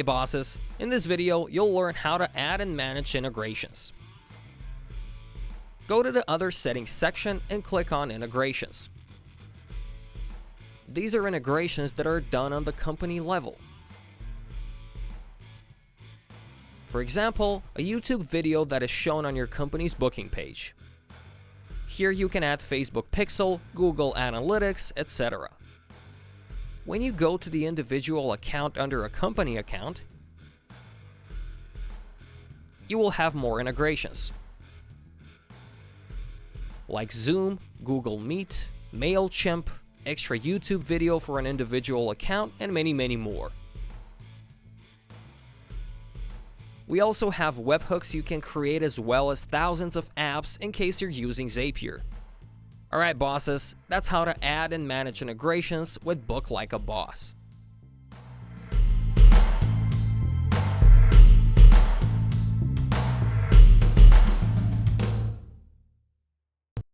Okay bosses, in this video you'll learn how to add and manage integrations. Go to the Other Settings section and click on Integrations. These are integrations that are done on the company level. For example, a YouTube video that is shown on your company's booking page. Here you can add Facebook Pixel, Google Analytics, etc. When you go to the individual account under a company account, you will have more integrations, like Zoom, Google Meet, MailChimp, extra YouTube video for an individual account, and many more. We also have webhooks you can create, as well as thousands of apps in case you're using Zapier. Alright bosses, that's how to add and manage integrations with Book Like a Boss.